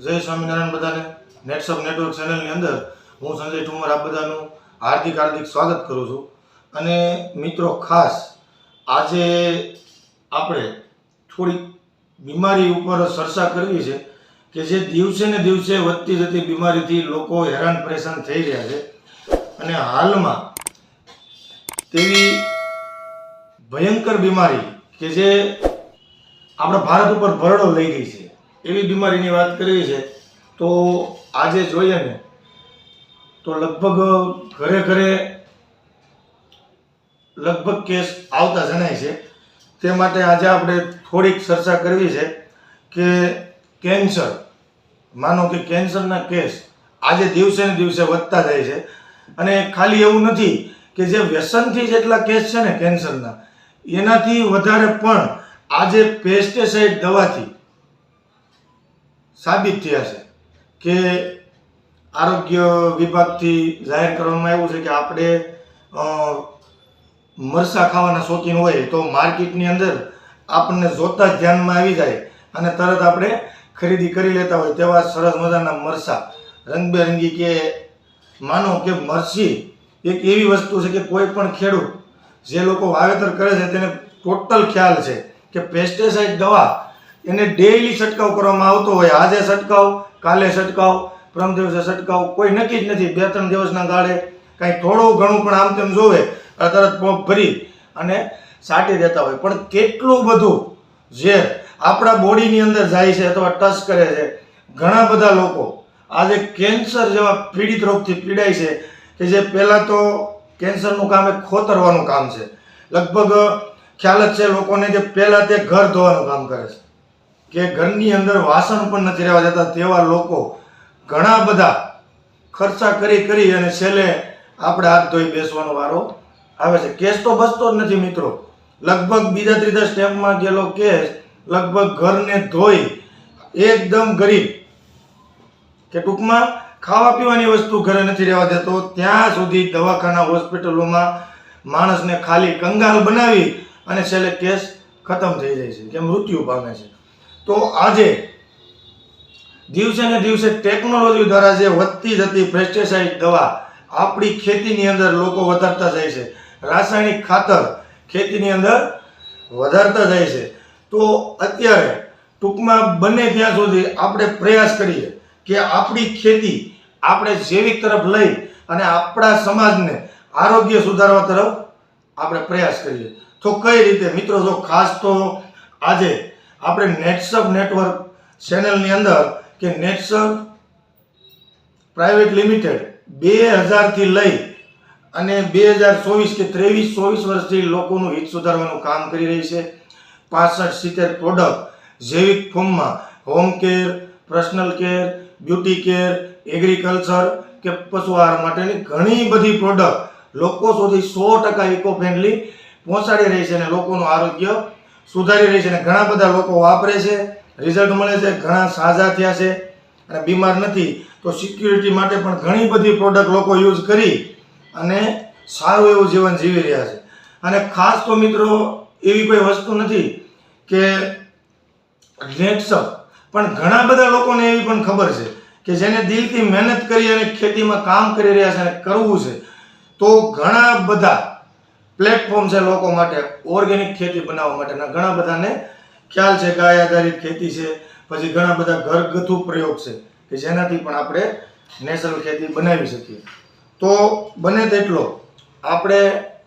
જય સ્વામિનારાયણ બધાને નેટસપ નેટવર્ક ચેનલની અંદર હું સંજય ઠુમર આપ બધાનું હાર્દિક સ્વાગત કરું છું. અને મિત્રો, ખાસ આજે આપણે થોડીક બીમારી ઉપર ચર્ચા કરવી છે કે જે દિવસે ને દિવસે વધતી જતી બીમારીથી લોકો હેરાન પરેશાન થઈ રહ્યા છે. અને હાલમાં તેવી ભયંકર બીમારી કે જે આપણા ભારત ઉપર ભરડો લઈ ગઈ છે એવી બીમારીની વાત કરવી છે. તો આજે જોઈએ ને તો લગભગ ઘરે કેસ આવતા જણાય છે. તે માટે આજે આપણે થોડીક ચર્ચા કરવી છે કે કેન્સર, માનો કે કેન્સરના કેસ આજે દિવસે ને દિવસે વધતા જાય છે. અને ખાલી એવું નથી કે જે વ્યસનથી જેટલા કેસ છે ને કેન્સરના, એનાથી વધારે પણ આજે પેસ્ટિસાઇડ દવાથી સાબિત થયા છે કે આરોગ્ય વિભાગથી જાહેર કરવામાં આવ્યું છે કે આપણે મરચાં ખાવાના શોખીન હોય તો માર્કેટની અંદર આપણને જોતા જ ધ્યાનમાં આવી જાય અને તરત આપણે ખરીદી કરી લેતા હોય તેવા સરસ મજાના મરચાં રંગબેરંગી. કે માનો કે મરચી એક એવી વસ્તુ છે કે કોઈ પણ ખેડૂત જે લોકો વાવેતર કરે છે તેને ટોટલ ખ્યાલ છે કે પેસ્ટિસાઇડ દવા એને ડેઈલી છંટકાવ કરવામાં આવતો હોય. આજે છંટકાવ, કાલે છંટકાવ, પરમ દિવસે છંટકાવ, કોઈ નક્કી જ નથી. 2-3 દિવસના ગાળે કાંઈ થોડું ઘણું પણ આમ તેમ જોવે તરત પંપ ભરી અને છાંટી દેતા હોય. પણ કેટલું બધું જે આપણા બોડીની અંદર જાય છે અથવા ટચ કરે છે. ઘણા બધા લોકો આજે કેન્સર જેવા પીડિત રોગથી પીડાય છે કે જે પહેલાં તો કેન્સરનું કામ એ ખોતરવાનું કામ છે. લગભગ ખ્યાલ જ છે લોકોને કે પહેલાં તે ઘર ધોવાનું કામ કરે છે કે ઘરની અંદર વાસણ પણ નથી રહેવા દેતા. તેવા લોકો ઘણા બધા ખર્ચા કરી અને છેલ્લે આપણે હાથ ધોઈ બેસવાનો વારો આવે છે. કેસ તો બચતો જ નથી મિત્રો. લગભગ બીજા ત્રીજા સ્ટેપમાં ગયેલો કેસ લગભગ ઘરને ધોઈ એકદમ ગરીબ કે ટૂંકમાં ખાવા પીવાની વસ્તુ ઘરે નથી રહેવા દેતો ત્યાં સુધી દવાખાના હોસ્પિટલોમાં માણસને ખાલી કંગાલ બનાવી અને છેલ્લે કેસ ખતમ થઈ જાય છે કે મૃત્યુ પામે છે. તો આજે દિવસે ને દિવસે ટેકનોલોજી દ્વારા જે વધતી જતી પેસ્ટિસાઇડ દવા આપણી ખેતીની અંદર લોકો વધારતા જાય છે, રાસાયણિક ખાતર ખેતીની અંદર વધારતા જાય છે. તો અત્યારે ટૂંકમાં બને ત્યાં સુધી આપણે પ્રયાસ કરીએ કે આપણી ખેતી આપણે જૈવિક તરફ લઈ અને આપણા સમાજને આરોગ્ય સુધારવા તરફ આપણે પ્રયાસ કરીએ. તો કઈ રીતે મિત્રો? જો ખાસ તો આજે આપણે નેટસપ નેટવર્ક ચેનલની અંદર કે નેટસપ પ્રાઇવેટ લિમિટેડ 2000થી લઈ અને 2024 કે 23-24 વર્ષથી લોકોનું હિત સુધારવાનું કામ કરી રહી છે. 65-70 પ્રોડક્ટ જૈવિક ફોર્મમાં home care, personal care, beauty care, agriculture કે પશુ આહાર માટેની ઘણી બધી પ્રોડક્ટ લોકો સુધી 100% ઇકો ફ્રેન્ડલી પહોંચાડી રહી છે અને લોકોનું આરોગ્ય સુધારી રહી છે. અને ઘણા બધા લોકો વાપરે છે, રિઝલ્ટ મળે છે, ઘણા સાજા થયા છે અને બીમાર નથી. તો સિક્યુરિટી માટે પણ ઘણી બધી પ્રોડક્ટ લોકો યુઝ કરી અને સારું એવું જીવન જીવી રહ્યા છે. અને ખાસ તો મિત્રો એવી કોઈ વસ્તુ નથી કે નેટસપ, પણ ઘણા બધા લોકોને એવી પણ ખબર છે કે જેને દિલથી મહેનત કરી અને ખેતીમાં કામ કરી રહ્યા છે અને કરવું છે. તો ઘણા બધા પ્લેટફોર્મ છે લોકો માટે ઓર્ગેનિક ખેતી બનાવવા માટેના. ઘણા બધાને ખ્યાલ છે ગાય આધારિત ખેતી છે, પછી ઘણા બધા ઘરગથ્થુ પ્રયોગ છે કે જેનાથી પણ આપણે નેચરલ ખેતી બનાવી શકીએ. તો બને તેટલો આપણે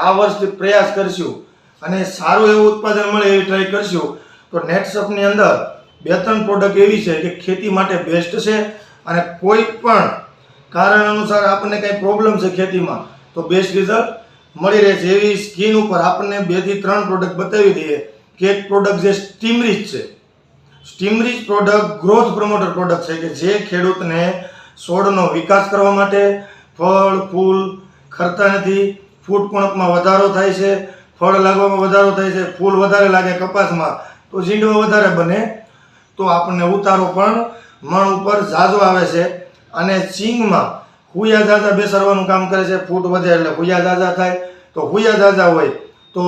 આ વર્ષથી પ્રયાસ કરશું અને સારું એવું ઉત્પાદન મળે એવી ટ્રાય કરશું. તો નેટસપની અંદર 2-3 પ્રોડક્ટ એવી છે કે ખેતી માટે બેસ્ટ છે અને કોઈ પણ કારણ અનુસાર આપણને કંઈ પ્રોબ્લેમ છે ખેતીમાં તો બેસ્ટ રિઝલ્ટ મળી રહે છે. એવી સ્કીન ઉપર આપણને 2-3 પ્રોડક્ટ બતાવી દઈએ કે એક પ્રોડક્ટ જે સ્ટીમરીચ છે. Steamrich product growth promoter product છે કે જે ખેડૂતને છોડનો વિકાસ કરવા માટે, ફળ ફૂલ ખરતા નથી, ફૂટ પૂણપમાં વધારો થાય છે, ફળ લાગવામાં વધારો થાય છે, ફૂલ વધારે લાગે કપાસમાં તો ઝીંડવા વધારે બને, તો આપણને ઉતારો પણ મણ ઉપર ઝાઝો આવે છે. અને સિંગમાં હુયા ઝાઝા બેસાડવાનું કામ કરે છે. ફૂટ વધે એટલે હુયા ઝાઝા થાય, તો હુયા ઝાઝા હોય તો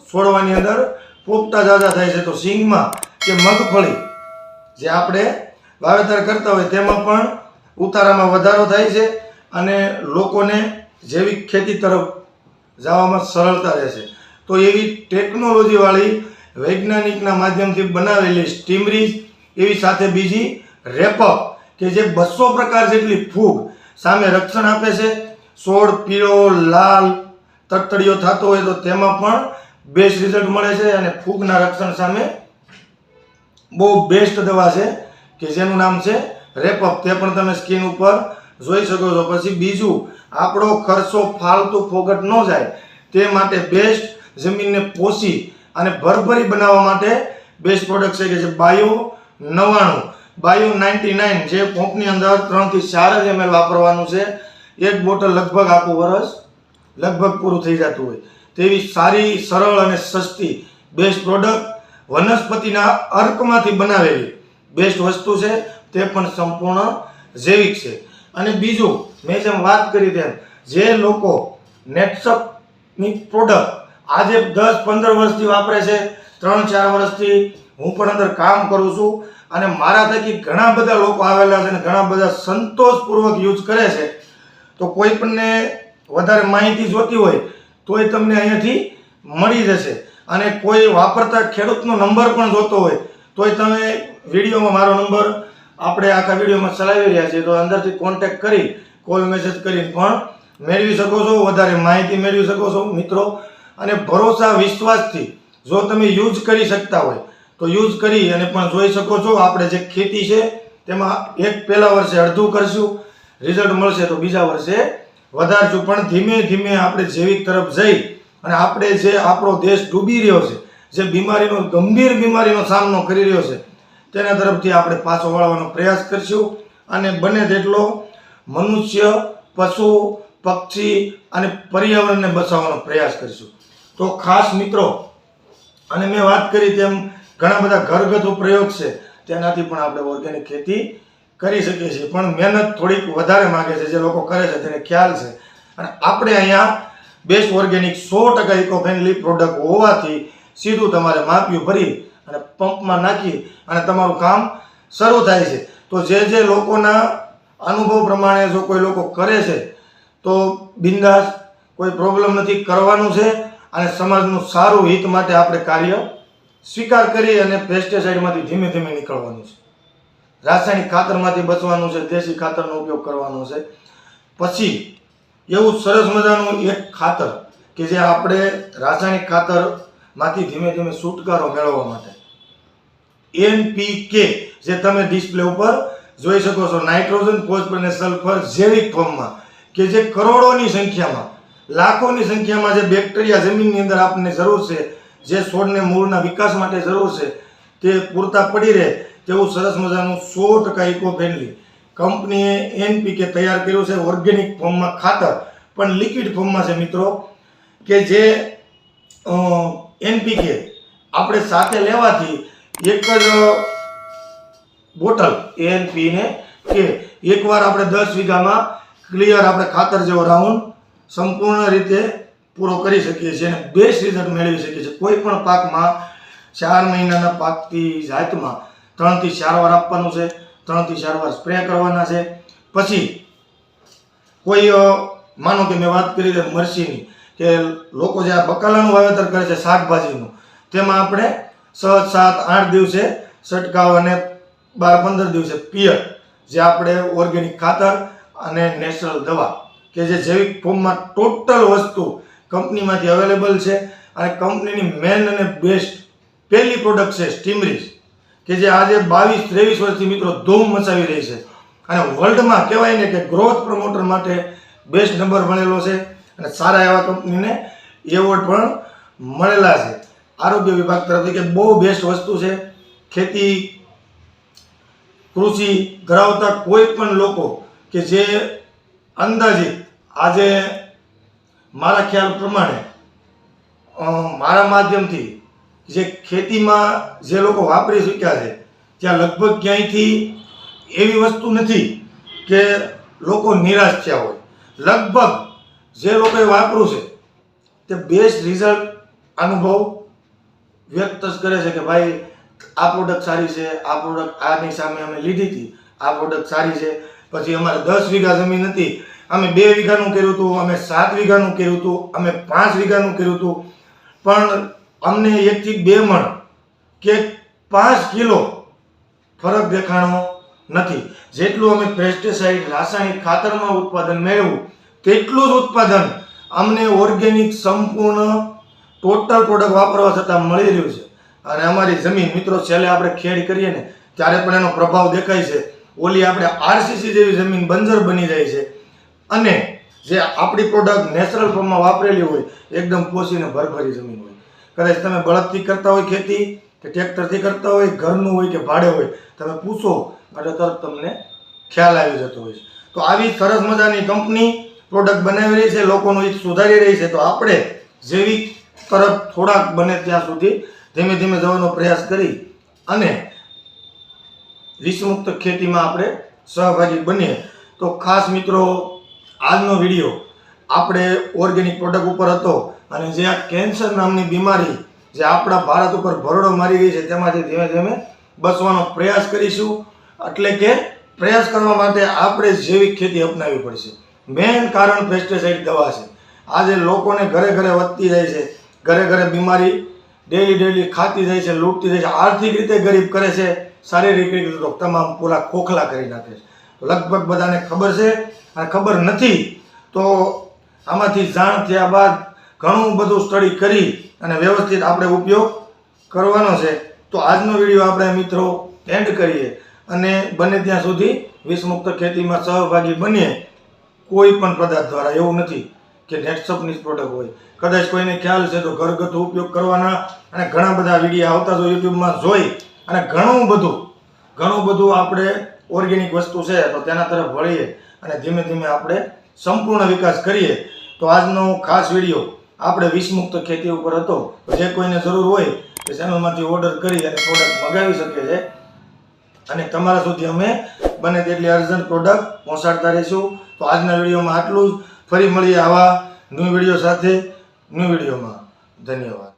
છોડવાની અંદર પોપટા ઝાઝા થાય છે. તો સિંગમાં કે મગફળી જે આપણે વાવેતર કરતા હોય તેમાં પણ ઉતારામાં વધારો થાય છે અને લોકોને જૈવિક ખેતી તરફ જવામાં સરળતા રહેશે. તો એવી ટેકનોલોજીવાળી વૈજ્ઞાનિકના માધ્યમથી બનાવેલી સ્ટીમરીજ, એવી સાથે બીજી રેપઅપ કે જે 200 પ્રકાર જેટલી ફૂગ સામે રક્ષણ આપે છે. છોડ પીળો લાલ તડતડિયો થતો હોય તો તેમાં પણ બેસ્ટ રિઝલ્ટ મળે છે અને ફૂગના રક્ષણ સામે બહુ બેસ્ટ દવા છે કે જેનું નામ છે રેપઅપ. તે પણ તમે સ્ક્રીન ઉપર જોઈ શકો છો. પછી બીજું, આપણો ખર્ચો ફાલતુ ફોગટ ન જાય તે માટે બેસ્ટ જમીનને પોષી અને ભરભરી બનાવવા માટે બેસ્ટ પ્રોડક્ટ છે કે જે બાયો 99 બાયો 99 જે પંપની અંદર 3 થી 4 ml વાપરવાનું છે. એક બોટલ લગભગ આખું વર્ષ લગભગ પૂરું થઈ જતું હોય તેવી સારી સરળ અને સસ્તી બેસ્ટ પ્રોડક્ટ વનસ્પતિના અર્કમાંથી બનાવેલી બેસ્ટ વસ્તુ છે. તે પણ સંપૂર્ણ જૈવિક છે. અને બીજું, મેં જેમ વાત કરી તેમ જે લોકો નેટસપની પ્રોડક્ટ આજે 10-15 વર્ષથી વાપરે છે, 3-4 વર્ષથી હું પણ અંદર કામ કરું છું અને મારા થકી ઘણા બધા લોકો આવેલા છે અને ઘણા બધા સંતોષપૂર્વક યુઝ કરે છે. તો કોઈ પણને વધારે માહિતી જોતી હોય તોય તમને અહીંયાથી મળી જશે. અને કોઈ વાપરતા ખેડૂતનો નંબર પણ જોતો હોય તોય તમે વિડીયોમાં મારો નંબર આપણે આખા વિડીયોમાં ચલાવી રહ્યા છીએ તો અંદરથી કોન્ટેક્ટ કરી કોલ મેસેજ કરી પણ મેળવી શકો છો, વધારે માહિતી મેળવી શકો છો મિત્રો. અને ભરોસા વિશ્વાસથી જો તમે યુઝ કરી શકતા હોય તો યુઝ કરી અને પણ જોઈ શકો છો. આપણે જે ખેતી છે તેમાં પહેલા વર્ષે અડધું કરશું, રિઝલ્ટ મળશે તો બીજા વર્ષે વધારશું. પણ ધીમે ધીમે આપણે જૈવિક તરફ જઈ અને આપણે જે આપણો દેશ ડૂબી રહ્યો છે, જે ગંભીર બીમારીનો સામનો કરી રહ્યો છે તેના તરફથી આપણે પાછો વળવાનો પ્રયાસ કરશું અને બને તેટલો મનુષ્ય, પશુ, પક્ષી અને પર્યાવરણને બચાવવાનો પ્રયાસ કરીશું. તો ખાસ મિત્રો, અને મેં વાત કરી તેમ ઘણા બધા ઘરગથ્થુ પ્રયોગ છે તેનાથી પણ આપણે ઓર્ગેનિક ખેતી કરી શકીએ છીએ. પણ મહેનત થોડીક વધારે માંગે છે. જે લોકો કરે છે તેને ખ્યાલ છે. અને આપણે અહીંયા best organic 100% eco friendly product હોવાથી સીધું તમારે માપ્યું ભરી અને પંપમાં નાખી અને તમારું કામ શરૂ થાય છે. તો જે લોકોના અનુભવ પ્રમાણે જો કોઈ લોકો કરે છે તો બિંદાસ, કોઈ પ્રોબ્લેમ નથી, કરવાનું છે અને સમાજનું સારું હિત માટે આપણે કાર્ય સ્વીકાર કરી અને પેસ્ટિસાઇડમાંથી ધીમે ધીમે નીકળવાનું છે. રાસાયણિક ખાતરમાંથી બચવાનું છે, દેશી ખાતરનો ઉપયોગ કરવાનો છે. પછી એવું સરસ મજાનું એક ખાતર કે જે આપણે રાસાયણિક ખાતરમાંથી ધીમે ધીમે છુટકારો મેળવવા માટે NPK, જે તમે ડિસ્પ્લે ઉપર જોઈ શકો છો, નાઇટ્રોજન, ફોસ્ફરસ અને સલ્ફર જૈવિક ફોર્મમાં, કે જે કરોડોની સંખ્યામાં, લાખોની સંખ્યામાં જે બેક્ટેરિયા જમીનની અંદર આપણને જરૂર છે, જે છોડને મૂળના વિકાસ માટે જરૂર છે તે પૂરતા પડી રહે તેવું સરસ મજાનું 100% ઇકો ફ્રેન્ડલી કંપનીએ NPK તૈયાર કર્યું છે. ઓર્ગેનિક ફોર્મમાં ખાતર પણ લિક્વિડ ફોર્મમાં છે મિત્રો, કે જે NPK આપણે સાથે લેવાથી એક જ બોટલ NPK એકવાર આપણે 10 વીઘામાં ક્લિયર આપણે ખાતર જેવો રાઉન્ડ સંપૂર્ણ રીતે પૂરો કરી શકીએ છીએ અને બેસ્ટ રિઝલ્ટ મેળવી શકીએ છીએ. કોઈ પણ પાકમાં 4 મહિનાના પાકથી જાતમાં 3 થી 4 વાર આપવાનું છે, 3 થી 4 વાર સ્પ્રે કરવાના છે. પછી કોઈ માનો કે મેં વાત કરી છે મરચીની, કે લોકો જે આ બકાલાનું વાવેતર કરે છે શાકભાજીનું, તેમાં આપણે 6-7-8 દિવસે છંટકાવ અને 12-15 દિવસે પિયર, જે આપણે ઓર્ગેનિક ખાતર અને નેચરલ દવા કે જે જૈવિક ફોર્મમાં ટોટલ વસ્તુ કંપનીમાંથી અવેલેબલ છે. અને કંપનીની મેન અને બેસ્ટ પહેલી પ્રોડક્ટ છે સ્ટીમરીજ, કે જે આજે 22-23 વર્ષથી મિત્રો ધૂમ મચાવી રહી છે અને વર્લ્ડમાં કહેવાય ને કે ગ્રોથ પ્રમોટર માટે બેસ્ટ નંબર મળેલો છે અને સારા એવા કંપનીને એવોર્ડ પણ મળેલા છે આરોગ્ય વિભાગ તરફથી, કે બહુ બેસ્ટ વસ્તુ છે. ખેતી કૃષિ ધરાવતા કોઈ પણ લોકો કે જે અંદાજિત આજે મારા ખ્યાલ પ્રમાણે મારા માધ્યમથી જે ખેતીમાં જે લોકો વાપરી શક્યા છે ત્યાં લગભગ ક્યાંયથી એવી વસ્તુ નથી કે લોકો નિરાશ થયા હોય. લગભગ જે લોકોએ વાપર્યું છે તે બેસ્ટ રિઝલ્ટ અનુભવ વ્યક્ત કરે છે કે ભાઈ આ પ્રોડક્ટ સારી છે, આ પ્રોડક્ટ આની સામે અમે લીધી હતી, આ પ્રોડક્ટ સારી છે. પછી અમારે 10 વીઘા જમીન હતી, અમે 2 વીઘાનું કર્યું હતું, અમે 7 વીઘાનું કર્યું હતું, અમે 5 વીઘાનું કર્યું હતું, પણ અમને 1 થી 2 મણ કે 5 કિલો ફરક દેખાણો નથી. જેટલું અમે પેસ્ટિસાઇડ રાસાયણિક ખાતરમાં ઉત્પાદન મેળવ્યું તેટલું જ ઉત્પાદન અમને ઓર્ગેનિક સંપૂર્ણ ટોટલ પ્રોડક્ટ વાપરવા છતાં મળી રહ્યું છે. અને અમારી જમીન મિત્રો છેલ્લે આપણે ખેડ કરીએ ને ત્યારે પણ એનો પ્રભાવ દેખાય છે. ઓલી આપણે આરસીસી જેવી જમીન બંજર બની જાય છે અને જે આપણી પ્રોડક્ટ નેચરલ ફોર્મમાં વાપરેલી હોય એકદમ પોસીને ભરભરી જમીન હોય. કદાચ તમે બળદથી કરતા હોય ખેતી કે ટ્રેક્ટરથી કરતા હોય, ઘરનું હોય કે ભાડે હોય, તમે પૂછો એટલે તરત તમને ખ્યાલ આવી જતો હોય છે. તો આવી સરસ મજાની કંપની પ્રોડક્ટ બનાવી રહી છે, લોકોનું હિત સુધારી રહી છે. તો આપણે જૈવિક તરફ થોડાક બને ત્યાં સુધી ધીમે ધીમે જવાનો પ્રયાસ કરી અને વિષમુક્ત ખેતીમાં આપણે સહભાગી બનીએ. તો ખાસ મિત્રો આજનો વિડીયો આપણે ઓર્ગેનિક પ્રોડક્ટ ઉપર હતો અને જે આ કેન્સર નામની બીમારી જે આપણા ભારત ઉપર ભરડો મારી ગઈ છે તેમાંથી ધીમે ધીમે બચવાનો પ્રયાસ કરીશું. એટલે કે પ્રયાસ કરવા માટે આપણે જૈવિક ખેતી અપનાવવી પડશે. મેઇન કારણ પેસ્ટિસાઇડ દવા છે. આજે લોકોને ઘરે ઘરે વધતી જાય છે, ઘરે ઘરે બીમારી ડેલી ખાતી જાય છે, લૂંટતી જાય છે, આર્થિક રીતે ગરીબ કરે છે, શારીરિક રીતે તો તમામ પૂરા ખોખલા કરી નાખે છે. લગભગ બધાને ખબર છે અને ખબર નથી તો આમાંથી જાણ થયા બાદ ઘણું બધું સ્ટડી કરી અને વ્યવસ્થિત આપણે ઉપયોગ કરવાનો છે. તો આજનો વિડીયો આપણે મિત્રો એન્ડ કરીએ અને બને ત્યાં સુધી વિષમુક્ત ખેતીમાં સહભાગી બનીએ. કોઈ પણ પદાર્થ દ્વારા એવું નથી કે નેટસપની પ્રોડક્ટ હોય. કદાચ કોઈને ખ્યાલ છે તો ઘરગથ્થુ ઉપયોગ કરવાના અને ઘણા બધા વિડીયો આવતા જો યુટ્યુબમાં જોઈ અને ઘણું બધું આપણે ઓર્ગેનિક વસ્તુ છે તો તેના તરફ વળીએ અને ધીમે ધીમે આપણે સંપૂર્ણ વિકાસ કરીએ. તો આજનો ખાસ વિડીયો આપણે વિષમુક્ત ખેતી ઉપર હતો. જે કોઈને જરૂર હોય તે ચેનલમાંથી ઓર્ડર કરી અને પ્રોડક્ટ મંગાવી શકે છે અને તમારા સુધી અમે બને તેટલી અર્જન્ટ પ્રોડક્ટ પહોંચાડતા રહીશું. તો આજના વિડીયોમાં આટલું જ. ફરી મળીએ આવા ન્યૂ વિડીયો સાથે ન્યૂ વિડીયોમાં. ધન્યવાદ.